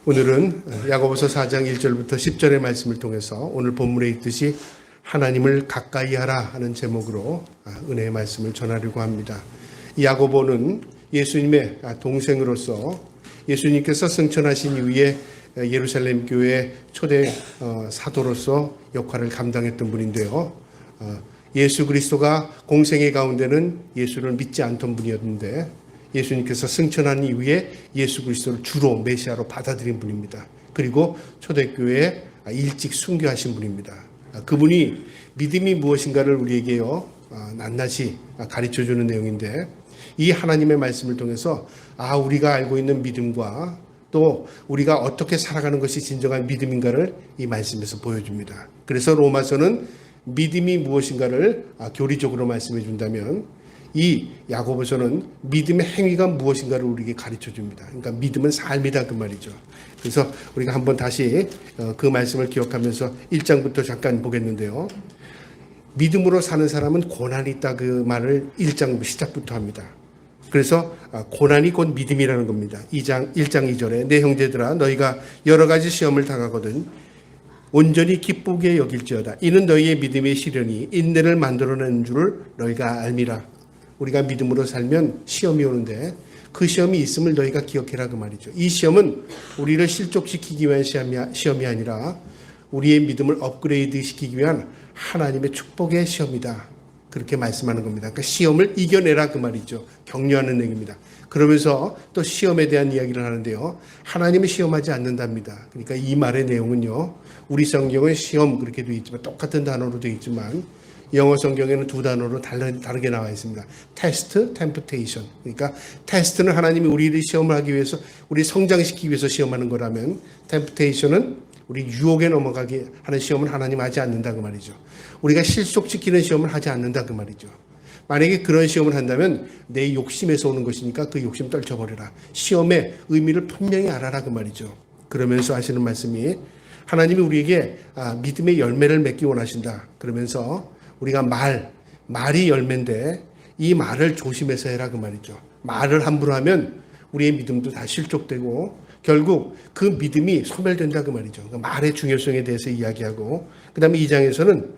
오늘은 야고보서 4장 1절부터 10절의 말씀을 통해서 오늘 본문에 있듯이 하나님을 가까이 하라 하는 제목으로 은혜의 말씀을 전하려고 합니다. 야고보는 예수님의 동생으로서 예수님께서 승천하신 이후에 예루살렘 교회 초대 사도로서 역할을 감당했던 분인데요. 예수 그리스도가 공생의 가운데는 예수를 믿지 않던 분이었는데 예수님께서 승천한 이후에 예수 그리스도를 주로 메시아로 받아들인 분입니다. 그리고 초대교회에 일찍 순교하신 분입니다. 그분이 믿음이 무엇인가를 우리에게요 낱낱이 가르쳐주는 내용인데, 이 하나님의 말씀을 통해서 우리가 알고 있는 믿음과 또 우리가 어떻게 살아가는 것이 진정한 믿음인가를 이 말씀에서 보여줍니다. 그래서 로마서는 믿음이 무엇인가를 교리적으로 말씀해 준다면, 이 야고보서는 믿음의 행위가 무엇인가를 우리에게 가르쳐 줍니다. 그러니까 믿음은 삶이다 그 말이죠. 그래서 우리가 한번 다시 그 말씀을 기억하면서 1장부터 잠깐 보겠는데요. 믿음으로 사는 사람은 고난이 있다 그 말을 1장 시작부터 합니다. 그래서 고난이 곧 믿음이라는 겁니다. 1장 2절에 내 형제들아 너희가 여러 가지 시험을 당하거든 온전히 기쁘게 여길지어다. 이는 너희의 믿음의 시련이 인내를 만들어내는 줄을 너희가 알미라. 우리가 믿음으로 살면 시험이 오는데 그 시험이 있음을 너희가 기억해라 그 말이죠. 이 시험은 우리를 실족시키기 위한 시험이 아니라 우리의 믿음을 업그레이드 시키기 위한 하나님의 축복의 시험이다. 그렇게 말씀하는 겁니다. 그러니까 시험을 이겨내라 그 말이죠. 격려하는 얘기입니다. 그러면서 또 시험에 대한 이야기를 하는데요. 하나님이 시험하지 않는답니다. 그러니까 이 말의 내용은요. 우리 성경은 시험 그렇게 되어 있지만 똑같은 단어로 되어 있지만 영어 성경에는 두 단어로 다르게 나와 있습니다. 테스트, 템프테이션. 그러니까 테스트는 하나님이 우리를 시험을 하기 위해서, 우리 성장시키기 위해서 시험하는 거라면, 템프테이션은 우리 유혹에 넘어가게 하는 시험은 하나님 하지 않는다 그 말이죠. 우리가 실속시키는 시험을 하지 않는다 그 말이죠. 만약에 그런 시험을 한다면 내 욕심에서 오는 것이니까 그 욕심 떨쳐버려라. 시험의 의미를 분명히 알아라 그 말이죠. 그러면서 하시는 말씀이 하나님이 우리에게 믿음의 열매를 맺기 원하신다. 그러면서 우리가 말이 열매인데 이 말을 조심해서 해라 그 말이죠. 말을 함부로 하면 우리의 믿음도 다 실족되고 결국 그 믿음이 소멸된다 그 말이죠. 그러니까 말의 중요성에 대해서 이야기하고, 그 다음에 2장에서는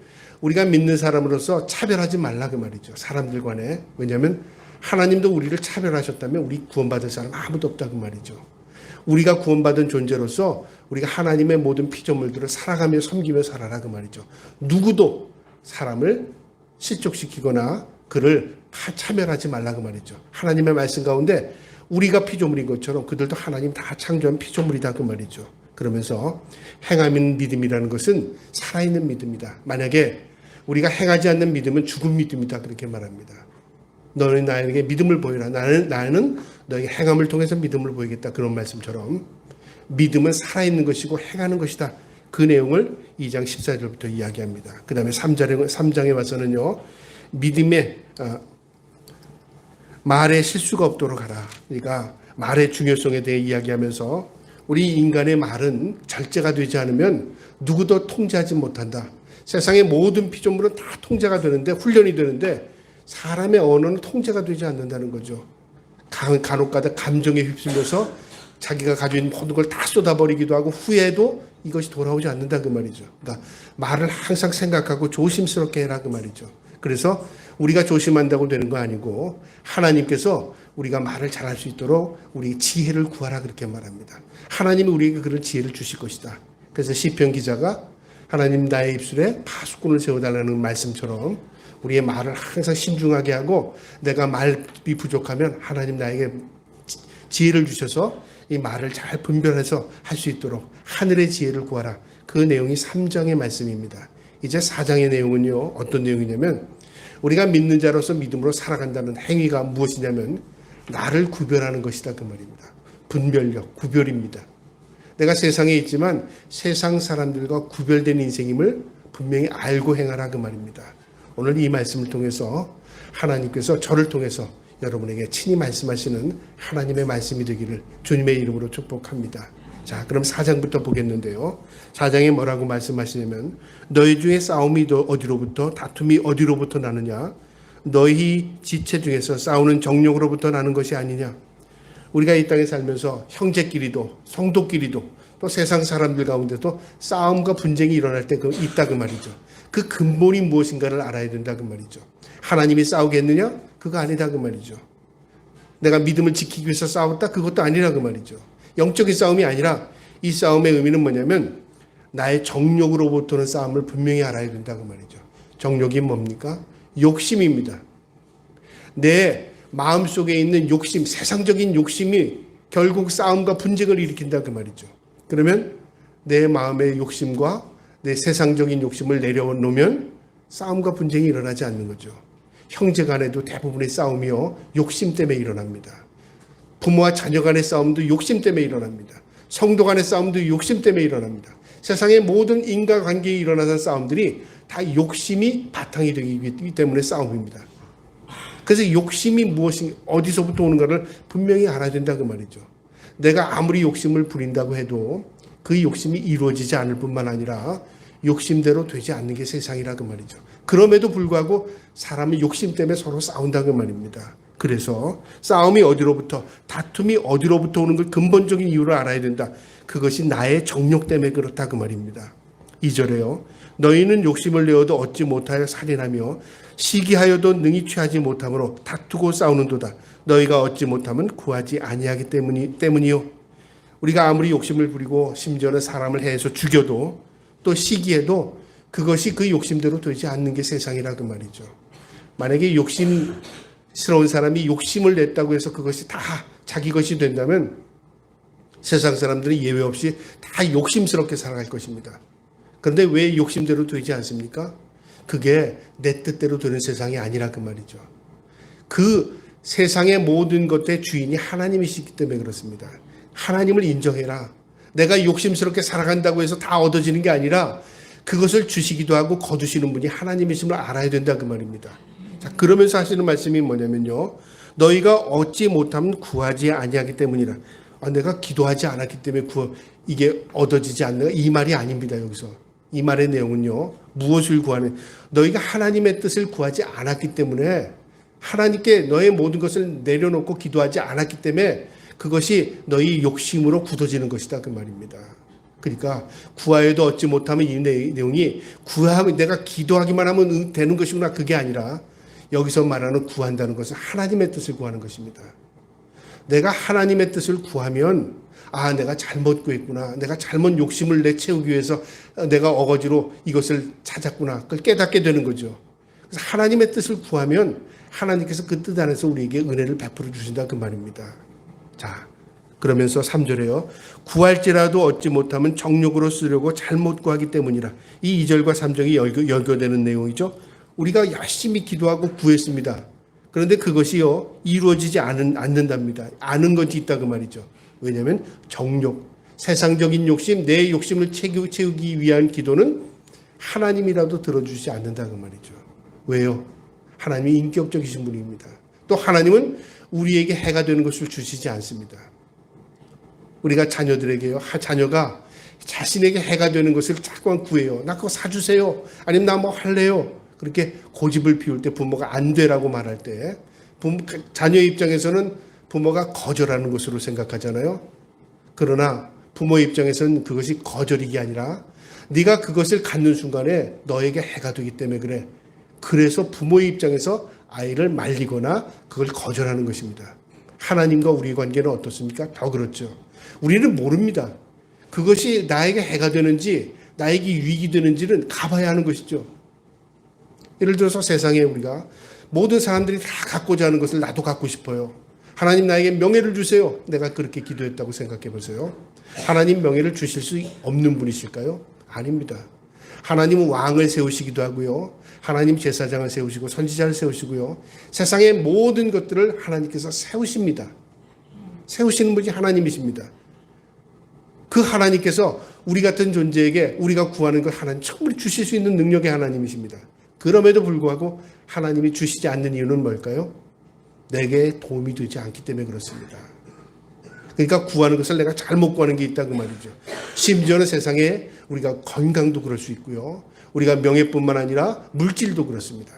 우리가 믿는 사람으로서 차별하지 말라 그 말이죠. 사람들 간에. 왜냐하면 하나님도 우리를 차별하셨다면 우리 구원받을 사람 아무도 없다 그 말이죠. 우리가 구원받은 존재로서 우리가 하나님의 모든 피조물들을 살아가며 섬기며 살아라 그 말이죠. 누구도 사람을 실족시키거나 그를 차별하지 말라 그 말이죠. 하나님의 말씀 가운데 우리가 피조물인 것처럼 그들도 하나님 다 창조한 피조물이다 그 말이죠. 그러면서 행하는 믿음이라는 것은 살아있는 믿음이다. 만약에 우리가 행하지 않는 믿음은 죽은 믿음이다 그렇게 말합니다. 너는 나에게 믿음을 보여라. 나는 너에게 행함을 통해서 믿음을 보이겠다. 그런 말씀처럼 믿음은 살아있는 것이고 행하는 것이다. 그 내용을 2장 14절부터 이야기합니다. 그 다음에 3장에 와서는요. 믿음의 말에 실수가 없도록 하라. 그러니까 말의 중요성에 대해 이야기하면서 우리 인간의 말은 절제가 되지 않으면 누구도 통제하지 못한다. 세상의 모든 피조물은 다 통제가 되는데, 훈련이 되는데 사람의 언어는 통제가 되지 않는다는 거죠. 간혹가다 감정에 휩쓸려서 자기가 가지고 있는 모든 걸 다 쏟아버리기도 하고 후회해도 이것이 돌아오지 않는다 그 말이죠. 그러니까 말을 항상 생각하고 조심스럽게 해라 그 말이죠. 그래서 우리가 조심한다고 되는 거 아니고 하나님께서 우리가 말을 잘할 수 있도록 우리 지혜를 구하라 그렇게 말합니다. 하나님이 우리에게 그런 지혜를 주실 것이다. 그래서 시편 기자가 하나님 나의 입술에 파수꾼을 세워달라는 말씀처럼 우리의 말을 항상 신중하게 하고, 내가 말이 부족하면 하나님 나에게 지혜를 주셔서 이 말을 잘 분별해서 할 수 있도록 하늘의 지혜를 구하라. 그 내용이 3장의 말씀입니다. 이제 4장의 내용은요. 어떤 내용이냐면 우리가 믿는 자로서 믿음으로 살아간다는 행위가 무엇이냐면 나를 구별하는 것이다 그 말입니다. 분별력, 구별입니다. 내가 세상에 있지만 세상 사람들과 구별된 인생임을 분명히 알고 행하라 그 말입니다. 오늘 이 말씀을 통해서 하나님께서 저를 통해서 여러분에게 친히 말씀하시는 하나님의 말씀이 되기를 주님의 이름으로 축복합니다. 자, 그럼 4장부터 보겠는데요. 4장에 뭐라고 말씀하시냐면 너희 중에 싸움이 어디로부터, 다툼이 어디로부터 나느냐? 너희 지체 중에서 싸우는 정욕으로부터 나는 것이 아니냐? 우리가 이 땅에 살면서 형제끼리도 성도끼리도 또 세상 사람들 가운데도 싸움과 분쟁이 일어날 때 있다 그 말이죠. 그 근본이 무엇인가를 알아야 된다 그 말이죠. 하나님이 싸우겠느냐? 그거 아니다 그 말이죠. 내가 믿음을 지키기 위해서 싸웠다? 그것도 아니라 그 말이죠. 영적인 싸움이 아니라 이 싸움의 의미는 뭐냐면 나의 정욕으로부터는 싸움을 분명히 알아야 된다 그 말이죠. 정욕이 뭡니까? 욕심입니다. 내 마음속에 있는 욕심, 세상적인 욕심이 결국 싸움과 분쟁을 일으킨다 그 말이죠. 그러면 내 마음의 욕심과 내 세상적인 욕심을 내려놓으면 싸움과 분쟁이 일어나지 않는 거죠. 형제 간에도 대부분의 싸움이요 욕심 때문에 일어납니다. 부모와 자녀 간의 싸움도 욕심 때문에 일어납니다. 성도 간의 싸움도 욕심 때문에 일어납니다. 세상의 모든 인과관계에 일어나는 싸움들이 다 욕심이 바탕이 되기 때문에 싸움입니다. 그래서 욕심이 무엇인가, 어디서부터 오는가를 분명히 알아야 된다 그 말이죠. 내가 아무리 욕심을 부린다고 해도 그 욕심이 이루어지지 않을 뿐만 아니라 욕심대로 되지 않는 게 세상이라 그 말이죠. 그럼에도 불구하고 사람이 욕심 때문에 서로 싸운다 그 말입니다. 그래서 싸움이 어디로부터, 다툼이 어디로부터 오는 걸 근본적인 이유를 알아야 된다. 그것이 나의 정욕 때문에 그렇다 그 말입니다. 2절에요. 너희는 욕심을 내어도 얻지 못하여 살인하며 시기하여도 능히 취하지 못함으로 다투고 싸우는도다. 너희가 얻지 못하면 구하지 아니하기 때문이요. 우리가 아무리 욕심을 부리고 심지어는 사람을 해서 죽여도 또 시기해도 그것이 그 욕심대로 되지 않는 게 세상이라 그 말이죠. 만약에 욕심스러운 사람이 욕심을 냈다고 해서 그것이 다 자기 것이 된다면 세상 사람들이 예외 없이 다 욕심스럽게 살아갈 것입니다. 그런데 왜 욕심대로 되지 않습니까? 그게 내 뜻대로 되는 세상이 아니라 그 말이죠. 그 세상의 모든 것의 주인이 하나님이시기 때문에 그렇습니다. 하나님을 인정해라. 내가 욕심스럽게 살아간다고 해서 다 얻어지는 게 아니라 그것을 주시기도 하고 거두시는 분이 하나님이심을 알아야 된다 그 말입니다. 자, 그러면서 하시는 말씀이 뭐냐면요. 너희가 얻지 못하면 구하지 아니하기 때문이라. 내가 기도하지 않았기 때문에 이게 얻어지지 않는 이 말이 아닙니다. 여기서 이 말의 내용은요. 무엇을 구하는, 너희가 하나님의 뜻을 구하지 않았기 때문에, 하나님께 너의 모든 것을 내려놓고 기도하지 않았기 때문에 그것이 너희 욕심으로 굳어지는 것이다 그 말입니다. 그러니까 구하여도 얻지 못하면 이 내용이 구하면 내가 기도하기만 하면 되는 것이구나, 그게 아니라 여기서 말하는 구한다는 것은 하나님의 뜻을 구하는 것입니다. 내가 하나님의 뜻을 구하면 내가 잘못 구했구나, 내가 잘못 욕심을 내채우기 위해서 내가 어거지로 이것을 찾았구나, 그걸 깨닫게 되는 거죠. 그래서 하나님의 뜻을 구하면 하나님께서 그 뜻 안에서 우리에게 은혜를 베풀어 주신다 그 말입니다. 자, 그러면서 3절에요. 구할지라도 얻지 못하면 정욕으로 쓰려고 잘못 구하기 때문이라. 이 2절과 3절이 열거되는 내용이죠. 우리가 열심히 기도하고 구했습니다. 그런데 그것이요 이루어지지 않는답니다. 아는 것이 있다 그 말이죠. 왜냐하면 정욕, 세상적인 욕심, 내 욕심을 채우기 위한 기도는 하나님이라도 들어주지 않는다 그 말이죠. 왜요? 하나님이 인격적이신 분입니다. 또 하나님은 우리에게 해가 되는 것을 주시지 않습니다. 우리가 자녀들에게요, 자녀가 자신에게 해가 되는 것을 자꾸만 구해요. 나 그거 사주세요. 아니면 나 뭐 할래요. 그렇게 고집을 피울 때, 부모가 안 되라고 말할 때 자녀의 입장에서는 부모가 거절하는 것으로 생각하잖아요. 그러나 부모의 입장에서는 그것이 거절이 아니라 네가 그것을 갖는 순간에 너에게 해가 되기 때문에 그래. 그래서 부모의 입장에서 아이를 말리거나 그걸 거절하는 것입니다. 하나님과 우리의 관계는 어떻습니까? 더 그렇죠. 우리는 모릅니다. 그것이 나에게 해가 되는지 나에게 유익이 되는지는 가봐야 하는 것이죠. 예를 들어서 세상에 우리가 모든 사람들이 다 갖고자 하는 것을 나도 갖고 싶어요. 하나님 나에게 명예를 주세요. 내가 그렇게 기도했다고 생각해 보세요. 하나님 명예를 주실 수 없는 분이실까요? 아닙니다. 하나님은 왕을 세우시기도 하고요. 하나님 제사장을 세우시고 선지자를 세우시고요. 세상의 모든 것들을 하나님께서 세우십니다. 세우시는 분이 하나님이십니다. 그 하나님께서 우리 같은 존재에게 우리가 구하는 걸 하나님 충분히 주실 수 있는 능력의 하나님이십니다. 그럼에도 불구하고 하나님이 주시지 않는 이유는 뭘까요? 내게 도움이 되지 않기 때문에 그렇습니다. 그러니까 구하는 것을 내가 잘못 구하는 게 있다 그 말이죠. 심지어는 세상에 우리가 건강도 그럴 수 있고요. 우리가 명예뿐만 아니라 물질도 그렇습니다.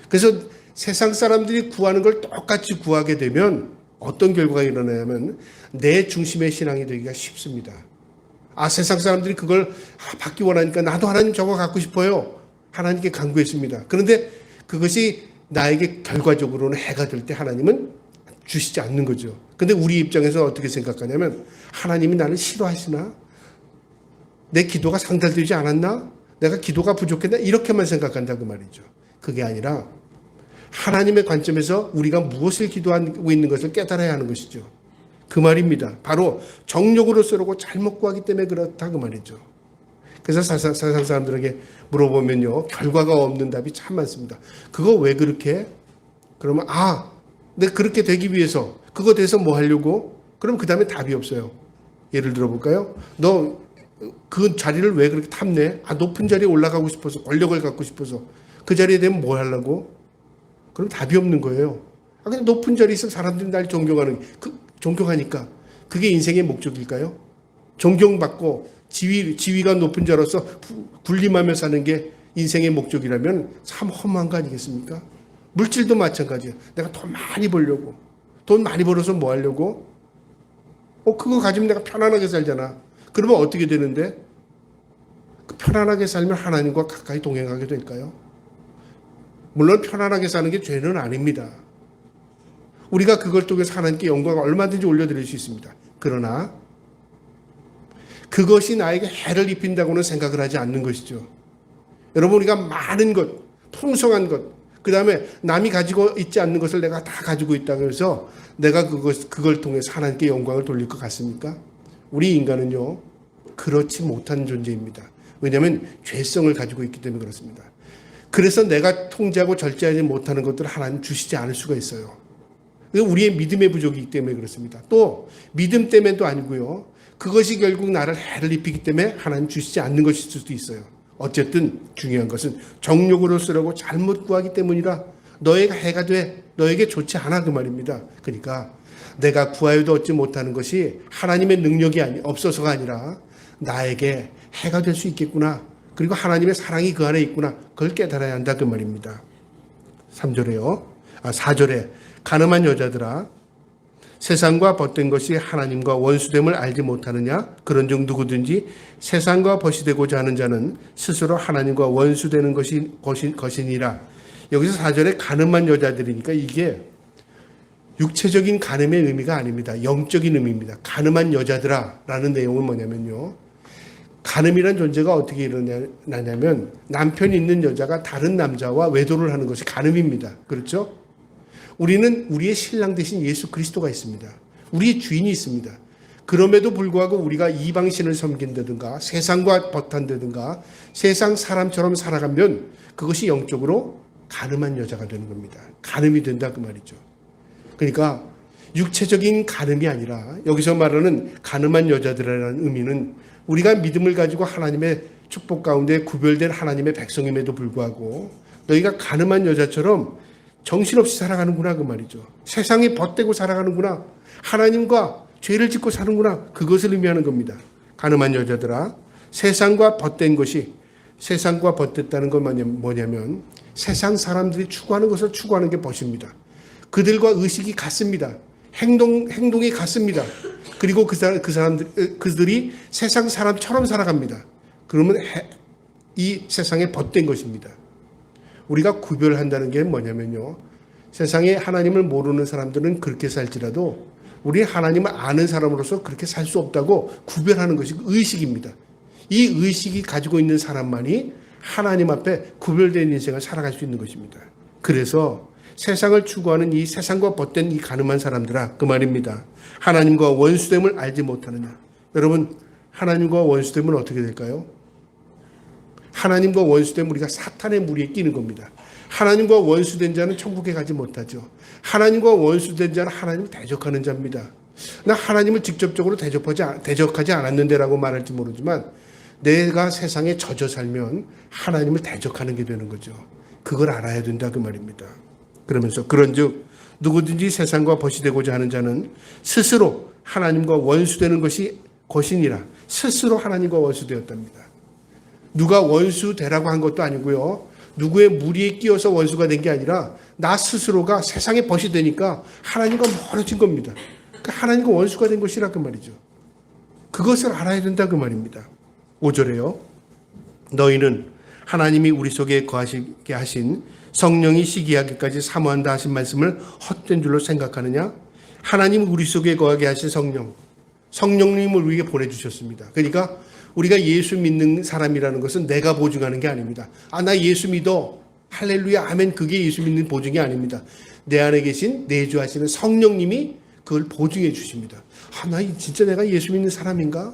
그래서 세상 사람들이 구하는 걸 똑같이 구하게 되면 어떤 결과가 일어나냐면 내 중심의 신앙이 되기가 쉽습니다. 세상 사람들이 그걸 받기 원하니까 나도 하나님 저거 갖고 싶어요. 하나님께 간구했습니다. 그런데 그것이 나에게 결과적으로는 해가 될 때 하나님은 주시지 않는 거죠. 근데 우리 입장에서 어떻게 생각하냐면 하나님이 나를 싫어하시나? 내 기도가 상달되지 않았나? 내가 기도가 부족했나? 이렇게만 생각한다고 말이죠. 그게 아니라 하나님의 관점에서 우리가 무엇을 기도하고 있는 것을 깨달아야 하는 것이죠. 그 말입니다. 바로 정욕으로 쓰려고 잘못 구하기 때문에 그렇다 그 말이죠. 그래서 세상 사람들에게 물어보면요, 결과가 없는 답이 참 많습니다. 그거 왜 그렇게? 그러면 내가 그렇게 되기 위해서 그거 돼서 뭐 하려고? 그럼 그 다음에 답이 없어요. 예를 들어 볼까요? 너 그 자리를 왜 그렇게 탐내? 높은 자리에 올라가고 싶어서, 권력을 갖고 싶어서. 그 자리에 되면 뭐 하려고? 그럼 답이 없는 거예요. 그냥 높은 자리에 있어 사람들이 날 존경하니까. 그게 인생의 목적일까요? 존경받고 지위가 높은 자로서 군림하며 사는 게 인생의 목적이라면 참 허무한 거 아니겠습니까? 물질도 마찬가지예요. 내가 돈 많이 벌려고. 돈 많이 벌어서 뭐 하려고? 그거 가지면 내가 편안하게 살잖아. 그러면 어떻게 되는데? 편안하게 살면 하나님과 가까이 동행하게 될까요? 물론 편안하게 사는 게 죄는 아닙니다. 우리가 그걸 통해서 하나님께 영광을 얼마든지 올려드릴 수 있습니다. 그러나 그것이 나에게 해를 입힌다고는 생각을 하지 않는 것이죠. 여러분, 우리가 많은 것, 풍성한 것, 그 다음에 남이 가지고 있지 않는 것을 내가 다 가지고 있다고 해서 내가 그걸 통해서 하나님께 영광을 돌릴 것 같습니까? 우리 인간은요, 그렇지 못한 존재입니다. 왜냐하면 죄성을 가지고 있기 때문에 그렇습니다. 그래서 내가 통제하고 절제하지 못하는 것들을 하나님 주시지 않을 수가 있어요. 우리의 믿음의 부족이기 때문에 그렇습니다. 또 믿음 때문에도 아니고요, 그것이 결국 나를 해를 입히기 때문에 하나님 주시지 않는 것일 수도 있어요. 어쨌든 중요한 것은 정욕으로 쓰려고 잘못 구하기 때문이라 너에게 해가 돼, 너에게 좋지 않아 그 말입니다. 그러니까 내가 구하여도 얻지 못하는 것이 하나님의 능력이 없어서가 아니라 나에게 해가 될 수 있겠구나. 그리고 하나님의 사랑이 그 안에 있구나. 그걸 깨달아야 한다 그 말입니다. 4절에 가늠한 여자들아, 세상과 벗된 것이 하나님과 원수됨을 알지 못하느냐? 그런즉 누구든지 세상과 벗이 되고자 하는 자는 스스로 하나님과 원수되는 것이니라. 여기서 4절에 가늠한 여자들이니까 이게 육체적인 가늠의 의미가 아닙니다. 영적인 의미입니다. 가늠한 여자들아 라는 내용은 뭐냐면요, 가늠이란 존재가 어떻게 일어나냐면 남편이 있는 여자가 다른 남자와 외도를 하는 것이 가늠입니다. 그렇죠? 우리는 우리의 신랑 대신 예수 그리스도가 있습니다. 우리의 주인이 있습니다. 그럼에도 불구하고 우리가 이방신을 섬긴다든가 세상과 벗한다든가 세상 사람처럼 살아가면 그것이 영적으로 가늠한 여자가 되는 겁니다. 가늠이 된다 그 말이죠. 그러니까 육체적인 가늠이 아니라 여기서 말하는 가늠한 여자들이라는 의미는 우리가 믿음을 가지고 하나님의 축복 가운데 구별된 하나님의 백성임에도 불구하고 너희가 가늠한 여자처럼 정신없이 살아가는구나 그 말이죠. 세상에 벗대고 살아가는구나. 하나님과 죄를 짓고 사는구나. 그것을 의미하는 겁니다. 가늠한 여자들아, 세상과 벗된 것이, 세상과 벗됐다는 건 뭐냐면 세상 사람들이 추구하는 것을 추구하는 게 벗입니다. 그들과 의식이 같습니다. 행동이 같습니다. 그리고 그들이 세상 사람처럼 살아갑니다. 그러면 이 세상에 벗된 것입니다. 우리가 구별한다는 게 뭐냐면요, 세상에 하나님을 모르는 사람들은 그렇게 살지라도 우리 하나님을 아는 사람으로서 그렇게 살 수 없다고 구별하는 것이 의식입니다. 이 의식이 가지고 있는 사람만이 하나님 앞에 구별된 인생을 살아갈 수 있는 것입니다. 그래서 세상을 추구하는 이 세상과 벗된 이 가늠한 사람들아 그 말입니다. 하나님과 원수됨을 알지 못하느냐. 여러분, 하나님과 원수됨은 어떻게 될까요? 하나님과 원수되면 우리가 사탄의 무리에 끼는 겁니다. 하나님과 원수된 자는 천국에 가지 못하죠. 하나님과 원수된 자는 하나님을 대적하는 자입니다. 나 하나님을 직접적으로 대적하지 않았는데라고 말할지 모르지만 내가 세상에 젖어 살면 하나님을 대적하는 게 되는 거죠. 그걸 알아야 된다 그 말입니다. 그러면서 그런즉 누구든지 세상과 벗이 되고자 하는 자는 스스로 하나님과 원수되는 것이 것이니라. 스스로 하나님과 원수되었답니다. 누가 원수 되라고 한 것도 아니고요. 누구의 무리에 끼어서 원수가 된 게 아니라 나 스스로가 세상의 벗이 되니까 하나님과 멀어진 겁니다. 그러니까 하나님과 원수가 된 것이라 그 말이죠. 그것을 알아야 된다 그 말입니다. 5절에요. 너희는 하나님이 우리 속에 거하시게 하신 성령이 시기하기까지 사모한다 하신 말씀을 헛된 줄로 생각하느냐? 하나님이 우리 속에 거하게 하신 성령님을 우리에게 보내주셨습니다. 그러니까 우리가 예수 믿는 사람이라는 것은 내가 보증하는 게 아닙니다. 나 예수 믿어. 할렐루야 아멘. 그게 예수 믿는 보증이 아닙니다. 내 안에 계신 내주하시는 성령님이 그걸 보증해 주십니다. 나 진짜 내가 예수 믿는 사람인가?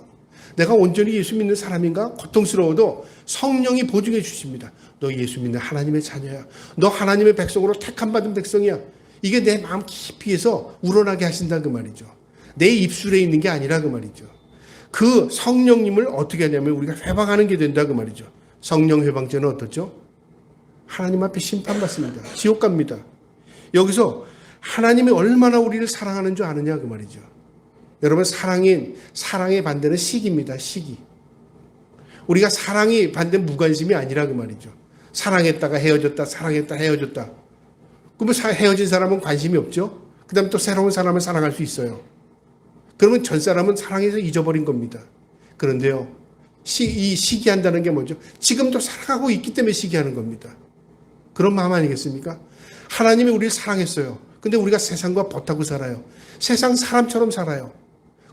내가 온전히 예수 믿는 사람인가? 고통스러워도 성령이 보증해 주십니다. 너 예수 믿는 하나님의 자녀야. 너 하나님의 백성으로 택함받은 백성이야. 이게 내 마음 깊이에서 우러나게 하신다 그 말이죠. 내 입술에 있는 게 아니라 그 말이죠. 그 성령님을 어떻게 하냐면 우리가 회방하는 게 된다 그 말이죠. 성령 회방죄는 어떻죠? 하나님 앞에 심판받습니다. 지옥 갑니다. 여기서 하나님이 얼마나 우리를 사랑하는 줄 아느냐 그 말이죠. 여러분 사랑의 반대는 시기입니다. 시기. 우리가 사랑이 반대는 무관심이 아니라 그 말이죠. 사랑했다가 헤어졌다. 사랑했다 헤어졌다. 그러면 헤어진 사람은 관심이 없죠. 그 다음에 또 새로운 사람을 사랑할 수 있어요. 그러면 전 사람은 사랑해서 잊어버린 겁니다. 그런데요. 이 시기한다는 게 뭐죠? 지금도 사랑하고 있기 때문에 시기하는 겁니다. 그런 마음 아니겠습니까? 하나님이 우리를 사랑했어요. 근데 우리가 세상과 벗하고 살아요. 세상 사람처럼 살아요.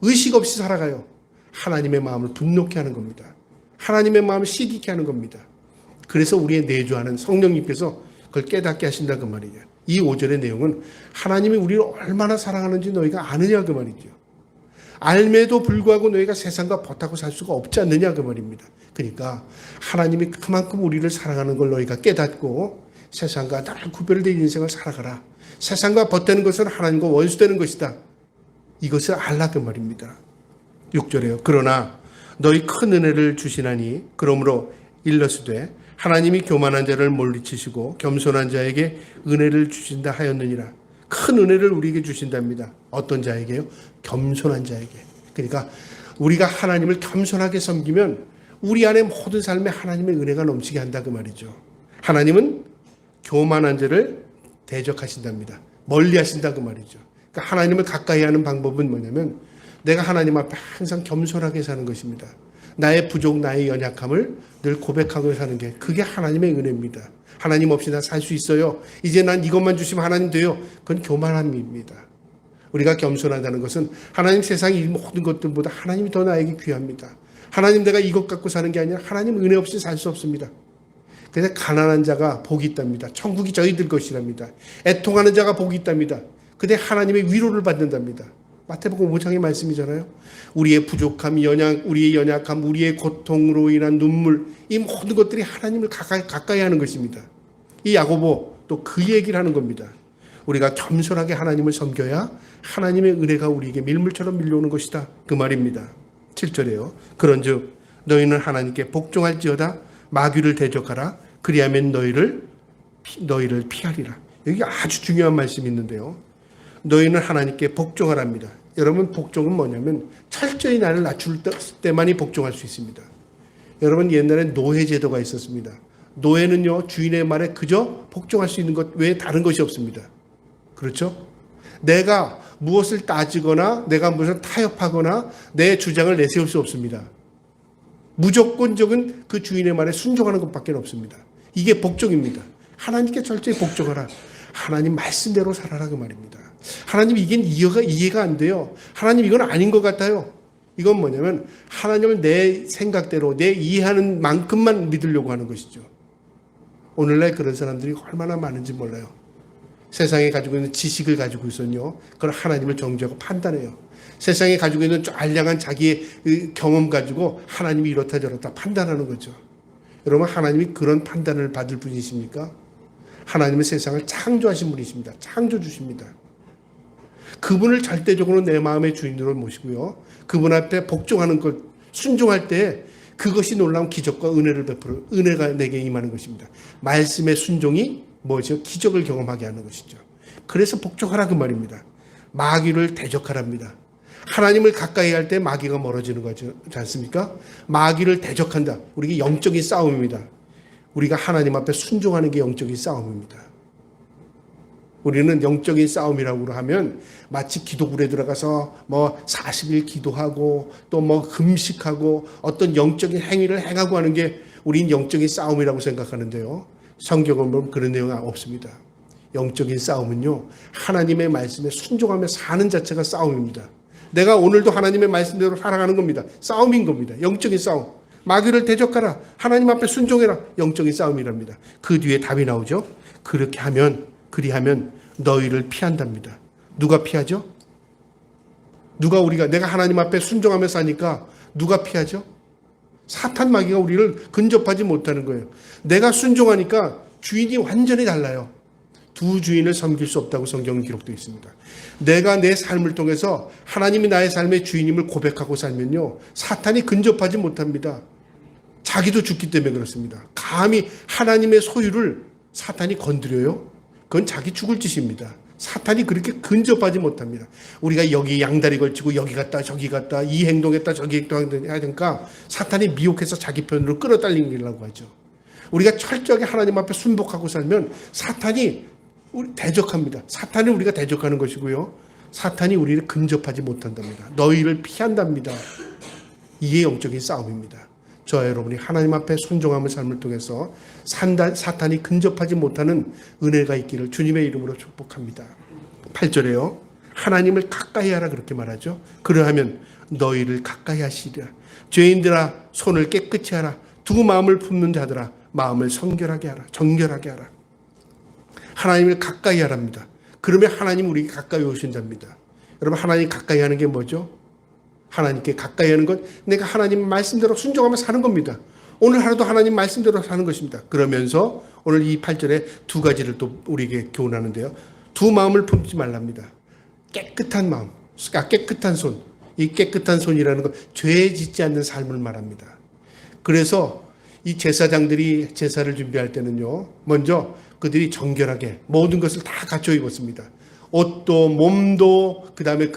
의식 없이 살아가요. 하나님의 마음을 분노케 하는 겁니다. 하나님의 마음을 시기케 하는 겁니다. 그래서 우리의 내주하는 성령님께서 그걸 깨닫게 하신다 그 말이에요. 이 5절의 내용은 하나님이 우리를 얼마나 사랑하는지 너희가 아느냐 그 말이죠. 알매도 불구하고 너희가 세상과 벗하고 살 수가 없지 않느냐 그 말입니다. 그러니까 하나님이 그만큼 우리를 사랑하는 걸 너희가 깨닫고 세상과 늘 구별된 인생을 살아가라. 세상과 벗되는 것은 하나님과 원수되는 것이다. 이것을 알라 그 말입니다. 6절에요. 그러나 너희 큰 은혜를 주시나니 그러므로 일러스되 하나님이 교만한 자를 물리치시고 겸손한 자에게 은혜를 주신다 하였느니라. 큰 은혜를 우리에게 주신답니다. 어떤 자에게요? 겸손한 자에게. 그러니까 우리가 하나님을 겸손하게 섬기면 우리 안에 모든 삶에 하나님의 은혜가 넘치게 한다 그 말이죠. 하나님은 교만한 자를 대적하신답니다. 멀리 하신다 그 말이죠. 그러니까 하나님을 가까이 하는 방법은 뭐냐면 내가 하나님 앞에 항상 겸손하게 사는 것입니다. 나의 부족, 나의 연약함을 늘 고백하고 사는 게 그게 하나님의 은혜입니다. 하나님 없이 나 살 수 있어요. 이제 난 이것만 주시면 하나님 돼요. 그건 교만함입니다. 우리가 겸손하다는 것은 하나님 세상 이 모든 것들보다 하나님이 더 나에게 귀합니다. 하나님 내가 이것 갖고 사는 게 아니라 하나님 은혜 없이 살 수 없습니다. 그래서 가난한 자가 복이 있답니다. 천국이 저희들 것이랍니다. 애통하는 자가 복이 있답니다. 그때 하나님의 위로를 받는답니다. 마태복음 5장의 말씀이잖아요. 우리의 부족함, 우리의 연약함, 우리의 고통으로 인한 눈물, 이 모든 것들이 하나님을 가까이 하는 것입니다. 이 야고보 또 그 얘기를 하는 겁니다. 우리가 겸손하게 하나님을 섬겨야 하나님의 은혜가 우리에게 밀물처럼 밀려오는 것이다. 그 말입니다. 7절에요. 그런즉 너희는 하나님께 복종할지어다 마귀를 대적하라. 그리하면 너희를 피하리라. 여기 아주 중요한 말씀이 있는데요. 너희는 하나님께 복종하랍니다. 여러분 복종은 뭐냐면 철저히 나를 낮출 때만이 복종할 수 있습니다. 여러분 옛날에 노예 제도가 있었습니다. 노예는요 주인의 말에 그저 복종할 수 있는 것 외에 다른 것이 없습니다. 그렇죠? 내가 무엇을 따지거나 내가 무엇을 타협하거나 내 주장을 내세울 수 없습니다. 무조건적인 그 주인의 말에 순종하는 것밖에 없습니다. 이게 복종입니다. 하나님께 철저히 복종하라. 하나님 말씀대로 살아라 그 말입니다. 하나님 이게 이해가 안 돼요. 하나님 이건 아닌 것 같아요. 이건 뭐냐면 하나님을 내 생각대로 내 이해하는 만큼만 믿으려고 하는 것이죠. 오늘날 그런 사람들이 얼마나 많은지 몰라요. 세상에 가지고 있는 지식을 가지고 있었요. 그걸 하나님을 정죄하고 판단해요. 세상에 가지고 있는 알량한 자기의 경험 가지고 하나님이 이렇다 저렇다 판단하는 거죠. 여러분 하나님이 그런 판단을 받을 분이십니까? 하나님은 세상을 창조하신 분이십니다. 창조주십니다. 그분을 절대적으로 내 마음의 주인으로 모시고요. 그분 앞에 복종하는 것, 순종할 때 그것이 놀라운 기적과 은혜를 베풀어 은혜가 내게 임하는 것입니다. 말씀의 순종이 뭐죠? 기적을 경험하게 하는 것이죠. 그래서 복종하라 그 말입니다. 마귀를 대적하랍니다. 하나님을 가까이 할 때 마귀가 멀어지는 거지 않습니까? 마귀를 대적한다. 우리가 영적인 싸움입니다. 우리가 하나님 앞에 순종하는 게 영적인 싸움입니다. 우리는 영적인 싸움이라고 하면 마치 기도굴에 들어가서 40일 기도하고 또 금식하고 어떤 영적인 행위를 행하고 하는 게 우린 영적인 싸움이라고 생각하는데요. 성경은 보면 그런 내용이 없습니다. 영적인 싸움은요, 하나님의 말씀에 순종하며 사는 자체가 싸움입니다. 내가 오늘도 하나님의 말씀대로 살아가는 겁니다. 싸움인 겁니다. 영적인 싸움. 마귀를 대적하라. 하나님 앞에 순종해라. 영적인 싸움이랍니다. 그 뒤에 답이 나오죠. 그리하면 너희를 피한답니다. 누가 피하죠? 내가 하나님 앞에 순종하며 사니까 누가 피하죠? 사탄 마귀가 우리를 근접하지 못하는 거예요. 내가 순종하니까 주인이 완전히 달라요. 두 주인을 섬길 수 없다고 성경은 기록되어 있습니다. 내가 내 삶을 통해서 하나님이 나의 삶의 주인임을 고백하고 살면요, 사탄이 근접하지 못합니다. 자기도 죽기 때문에 그렇습니다. 감히 하나님의 소유를 사탄이 건드려요? 그건 자기 죽을 짓입니다. 사탄이 그렇게 근접하지 못합니다. 우리가 여기 양다리 걸치고 여기 갔다 저기 갔다 이 행동했다 저기 행동해야 되니까 사탄이 미혹해서 자기 편으로 끌어당기려고 하죠. 우리가 철저하게 하나님 앞에 순복하고 살면 사탄이 우리 대적합니다. 사탄을 우리가 대적하는 것이고요. 사탄이 우리를 근접하지 못한답니다. 너희를 피한답니다. 이게 영적인 싸움입니다. 저와 여러분이 하나님 앞에 순종하는 삶을 통해서 사탄이 근접하지 못하는 은혜가 있기를 주님의 이름으로 축복합니다. 8절에요. 하나님을 가까이 하라 그렇게 말하죠. 그러하면 너희를 가까이 하시리라. 죄인들아 손을 깨끗이 하라. 두 마음을 품는 자들아 마음을 정결하게 하라. 하나님을 가까이 하랍니다. 그러면 하나님 우리에게 가까이 오신답니다. 여러분, 하나님 가까이 하는 게 뭐죠? 하나님께 가까이 하는 것, 내가 하나님 말씀대로 순종하며 사는 겁니다. 오늘 하루도 하나님 말씀대로 사는 것입니다. 그러면서 오늘 이 8절에 두 가지를 또 우리에게 교훈하는데요. 두 마음을 품지 말랍니다. 깨끗한 마음, 깨끗한 손. 이 깨끗한 손이라는 건 죄 짓지 않는 삶을 말합니다. 그래서 이 제사장들이 제사를 준비할 때는요, 먼저 그들이 정결하게 모든 것을 다 갖춰 입었습니다. 옷도 몸도 그다음에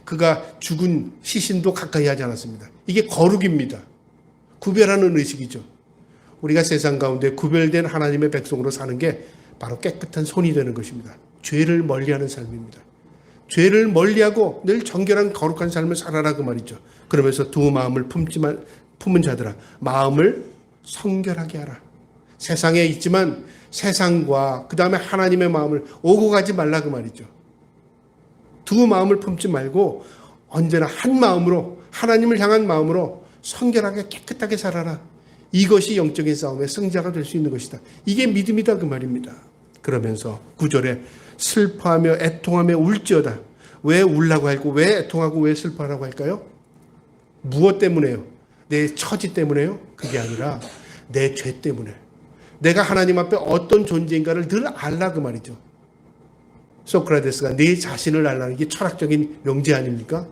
그가 죽은 시신도 가까이 하지 않았습니다. 이게 거룩입니다. 구별하는 의식이죠. 우리가 세상 가운데 구별된 하나님의 백성으로 사는 게 바로 깨끗한 손이 되는 것입니다. 죄를 멀리하는 삶입니다. 죄를 멀리하고 늘 정결한 거룩한 삶을 살아라 그 말이죠. 그러면서 두 마음을 품은 자들아 마음을 성결하게 하라. 세상에 있지만 세상과 그 다음에 하나님의 마음을 오고 가지 말라 그 말이죠. 두 마음을 품지 말고 언제나 한 마음으로 하나님을 향한 마음으로 성결하게 깨끗하게 살아라. 이것이 영적인 싸움의 승자가 될 수 있는 것이다. 이게 믿음이다 그 말입니다. 그러면서 9절에 슬퍼하며 애통하며 울지어다. 왜 울라고 할고 왜 애통하고 왜 슬퍼하라고 할까요? 무엇 때문에요? 내 처지 때문에요? 그게 아니라 내 죄 때문에. 내가 하나님 앞에 어떤 존재인가를 늘 알라 그 말이죠. 소크라테스가 내 자신을 알라는 게 철학적인 명제 아닙니까?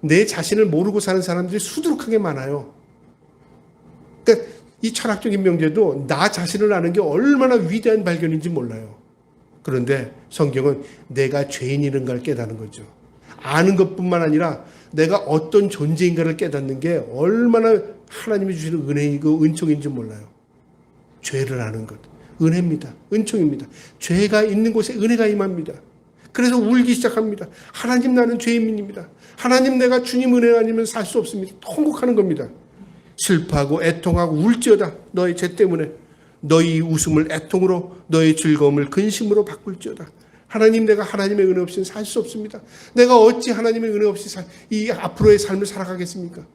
내 자신을 모르고 사는 사람들이 수두룩하게 많아요. 그러니까 이 철학적인 명제도 나 자신을 아는 게 얼마나 위대한 발견인지 몰라요. 그런데 성경은 내가 죄인이른가를 깨닫는 거죠. 아는 것뿐만 아니라 내가 어떤 존재인가를 깨닫는 게 얼마나 하나님이 주시는 은혜이고 은총인지 몰라요. 죄를 아는 것. 은혜입니다. 은총입니다. 죄가 있는 곳에 은혜가 임합니다. 그래서 울기 시작합니다. 하나님 나는 죄인입니다. 하나님 내가 주님 은혜 아니면 살 수 없습니다. 통곡하는 겁니다. 슬퍼하고 애통하고 울지어다. 너의 죄 때문에. 너희 웃음을 애통으로 너의 즐거움을 근심으로 바꿀지어다. 하나님 내가 하나님의 은혜 없이는 살 수 없습니다. 내가 어찌 하나님의 은혜 없이 이 앞으로의 삶을 살아가겠습니까?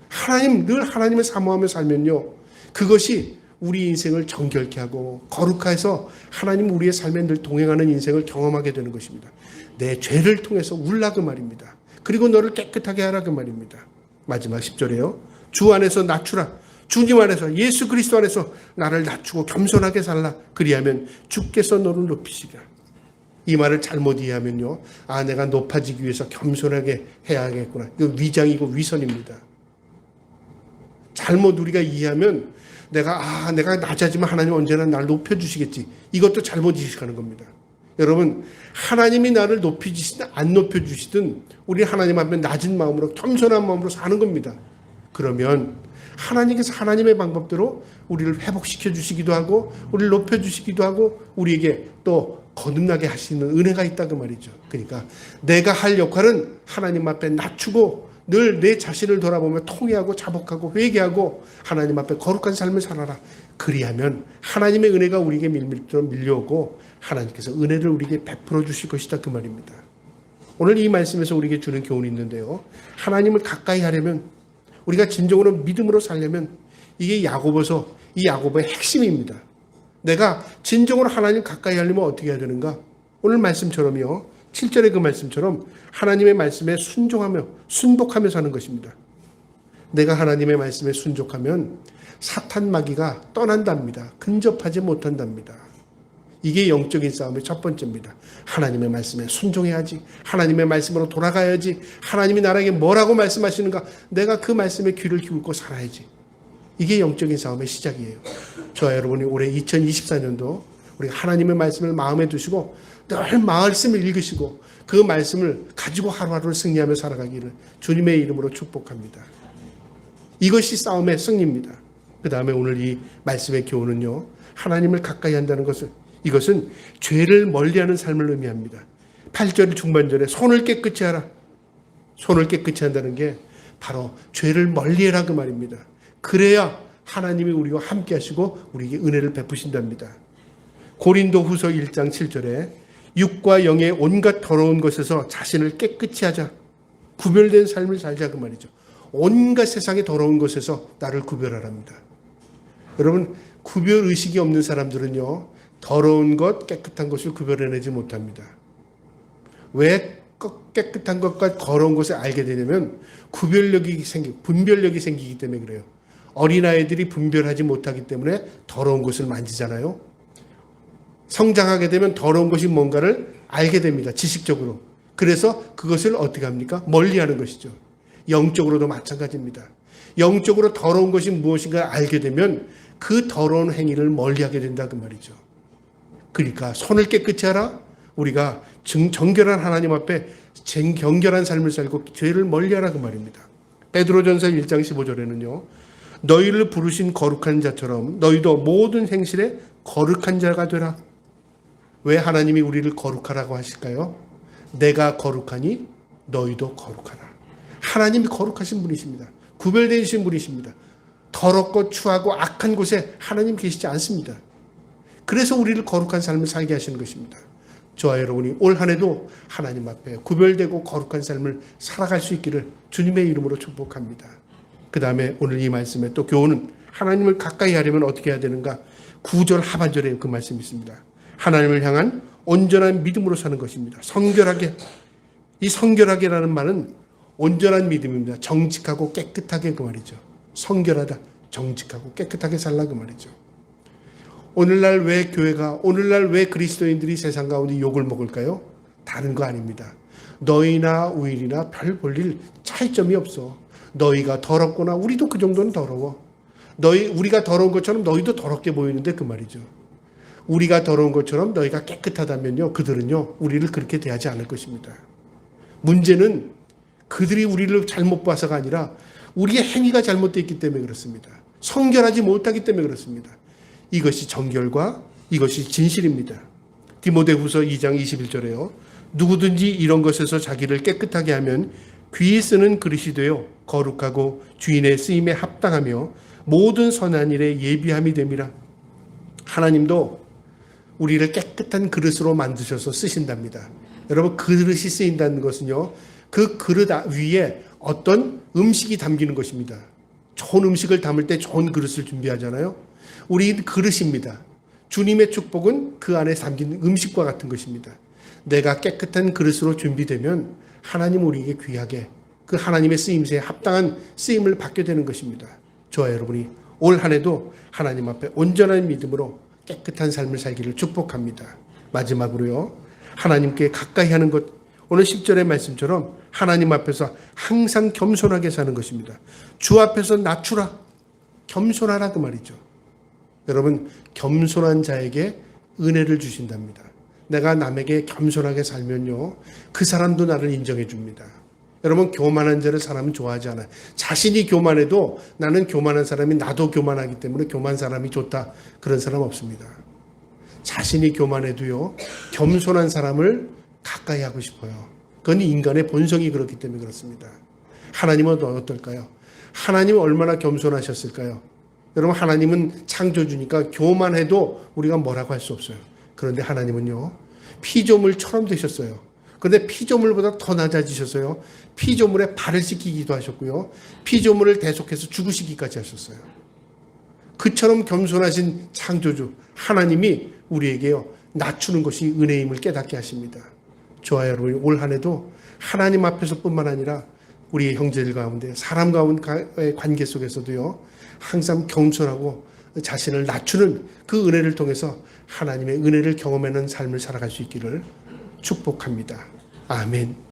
하나님 늘 하나님을 사모하며 살면요. 그것이 우리 인생을 정결케 하고 거룩해서 하나님 우리의 삶에 늘 동행하는 인생을 경험하게 되는 것입니다. 내 죄를 통해서 울라 그 말입니다. 그리고 너를 깨끗하게 하라 그 말입니다. 마지막 10절에요. 주 안에서 낮추라. 주님 안에서 예수 그리스도 안에서 나를 낮추고 겸손하게 살라. 그리하면 주께서 너를 높이시리라. 이 말을 잘못 이해하면요. 아 내가 높아지기 위해서 겸손하게 해야겠구나. 이거 위장이고 위선입니다. 잘못 우리가 이해하면 내가 낮아지면 하나님 언제나 나를 높여주시겠지. 이것도 잘못 이식하는 겁니다. 여러분 하나님이 나를 높이시든 안 높여주시든 우리 하나님 앞에 낮은 마음으로 겸손한 마음으로 사는 겁니다. 그러면 하나님께서 하나님의 방법대로 우리를 회복시켜 주시기도 하고 우리를 높여 주시기도 하고 우리에게 또 거듭나게 하시는 은혜가 있다 그 말이죠. 그러니까 내가 할 역할은 하나님 앞에 낮추고 늘 내 자신을 돌아보며 통회하고 자복하고 회개하고 하나님 앞에 거룩한 삶을 살아라. 그리하면 하나님의 은혜가 우리에게 밀밀로 밀려오고 하나님께서 은혜를 우리에게 베풀어 주실 것이다 그 말입니다. 오늘 이 말씀에서 우리에게 주는 교훈이 있는데요. 하나님을 가까이 하려면 우리가 진정으로 믿음으로 살려면 이게 야고보서 이 야고보의 핵심입니다. 내가 진정으로 하나님 가까이 하려면 어떻게 해야 되는가? 오늘 말씀처럼요. 7절의 그 말씀처럼 하나님의 말씀에 순종하며 순복하며 사는 것입니다. 내가 하나님의 말씀에 순종하면 사탄 마귀가 떠난답니다. 근접하지 못한답니다. 이게 영적인 싸움의 첫 번째입니다. 하나님의 말씀에 순종해야지. 하나님의 말씀으로 돌아가야지. 하나님이 나에게 뭐라고 말씀하시는가? 내가 그 말씀에 귀를 기울고 살아야지. 이게 영적인 싸움의 시작이에요. 저와 여러분이 올해 2024년도 우리 하나님의 말씀을 마음에 두시고 늘 말씀을 읽으시고 그 말씀을 가지고 하루하루를 승리하며 살아가기를 주님의 이름으로 축복합니다. 이것이 싸움의 승리입니다. 그 다음에 오늘 이 말씀의 교훈은요. 하나님을 가까이 한다는 것은 이것은 죄를 멀리하는 삶을 의미합니다. 8절 중반절에 손을 깨끗이 하라. 손을 깨끗이 한다는 게 바로 죄를 멀리해라 그 말입니다. 그래야 하나님이 우리와 함께 하시고 우리에게 은혜를 베푸신답니다. 고린도 후서 1장 7절에 육과 영의 온갖 더러운 것에서 자신을 깨끗이 하자. 구별된 삶을 살자 그 말이죠. 온갖 세상의 더러운 것에서 나를 구별하랍니다. 여러분 구별 의식이 없는 사람들은요. 더러운 것, 깨끗한 것을 구별해내지 못합니다. 왜 깨끗한 것과 더러운 것을 알게 되냐면 분별력이 생기기 때문에 그래요. 어린아이들이 분별하지 못하기 때문에 더러운 것을 만지잖아요. 성장하게 되면 더러운 것이 뭔가를 알게 됩니다. 지식적으로. 그래서 그것을 어떻게 합니까? 멀리하는 것이죠. 영적으로도 마찬가지입니다. 영적으로 더러운 것이 무엇인가 알게 되면 그 더러운 행위를 멀리하게 된다 그 말이죠. 그러니까 손을 깨끗이 하라. 우리가 정결한 하나님 앞에 경결한 삶을 살고 죄를 멀리하라 그 말입니다. 베드로전서 1장 15절에는요. 너희를 부르신 거룩한 자처럼 너희도 모든 행실에 거룩한 자가 되라. 왜 하나님이 우리를 거룩하라고 하실까요? 내가 거룩하니 너희도 거룩하라. 하나님이 거룩하신 분이십니다. 구별되신 분이십니다. 더럽고 추하고 악한 곳에 하나님 계시지 않습니다. 그래서 우리를 거룩한 삶을 살게 하시는 것입니다. 저와 여러분이 올 한 해도 하나님 앞에 구별되고 거룩한 삶을 살아갈 수 있기를 주님의 이름으로 축복합니다. 그 다음에 오늘 이 말씀의 또 교훈은 하나님을 가까이 하려면 어떻게 해야 되는가? 9절 하반절에 그 말씀이 있습니다. 하나님을 향한 온전한 믿음으로 사는 것입니다. 성결하게. 이 성결하게라는 말은 온전한 믿음입니다. 정직하고 깨끗하게 그 말이죠. 성결하다. 정직하고 깨끗하게 살라 그 말이죠. 오늘날 왜 그리스도인들이 세상 가운데 욕을 먹을까요? 다른 거 아닙니다. 너희나 우일이나 별 볼일 차이점이 없어. 너희가 더럽거나 우리도 그 정도는 더러워. 우리가 더러운 것처럼 너희도 더럽게 보이는데 그 말이죠. 우리가 더러운 것처럼 너희가 깨끗하다면요. 그들은요. 우리를 그렇게 대하지 않을 것입니다. 문제는 그들이 우리를 잘못 봐서가 아니라 우리의 행위가 잘못되어 있기 때문에 그렇습니다. 성결하지 못하기 때문에 그렇습니다. 이것이 정결과 이것이 진실입니다. 디모데후서 2장 21절에요. 누구든지 이런 것에서 자기를 깨끗하게 하면 귀히 쓰는 그릇이 되어 거룩하고 주인의 쓰임에 합당하며 모든 선한 일에 예비함이 됨이라. 하나님도 우리를 깨끗한 그릇으로 만드셔서 쓰신답니다. 여러분 그릇이 쓰인다는 것은요. 그 그릇 위에 어떤 음식이 담기는 것입니다. 좋은 음식을 담을 때 좋은 그릇을 준비하잖아요. 우리 그릇입니다. 주님의 축복은 그 안에 담긴 음식과 같은 것입니다. 내가 깨끗한 그릇으로 준비되면 하나님 우리에게 귀하게 그 하나님의 쓰임새에 합당한 쓰임을 받게 되는 것입니다. 저와 여러분이 올 한 해도 하나님 앞에 온전한 믿음으로 깨끗한 삶을 살기를 축복합니다. 마지막으로요. 하나님께 가까이 하는 것. 오늘 10절의 말씀처럼 하나님 앞에서 항상 겸손하게 사는 것입니다. 주 앞에서 낮추라. 겸손하라 그 말이죠. 여러분 겸손한 자에게 은혜를 주신답니다. 내가 남에게 겸손하게 살면요. 그 사람도 나를 인정해 줍니다. 여러분, 교만한 자를 사람은 좋아하지 않아요. 자신이 교만해도 나는 교만한 사람이 나도 교만하기 때문에 교만한 사람이 좋다. 그런 사람 없습니다. 자신이 교만해도요, 겸손한 사람을 가까이 하고 싶어요. 그건 인간의 본성이 그렇기 때문에 그렇습니다. 하나님은 어떨까요? 하나님은 얼마나 겸손하셨을까요? 여러분, 하나님은 창조주니까 교만해도 우리가 뭐라고 할 수 없어요. 그런데 하나님은요, 피조물처럼 되셨어요. 그런데 피조물보다 더 낮아지셨어요. 피조물에 발을 씻기기도 하셨고요. 피조물을 대속해서 죽으시기까지 하셨어요. 그처럼 겸손하신 창조주 하나님이 우리에게요, 낮추는 것이 은혜임을 깨닫게 하십니다. 좋아요, 여러분. 올 한 해도 하나님 앞에서뿐만 아니라 우리의 형제들 가운데, 사람 가운데의 관계 속에서도요, 항상 겸손하고 자신을 낮추는 그 은혜를 통해서 하나님의 은혜를 경험하는 삶을 살아갈 수 있기를 축복합니다. 아멘.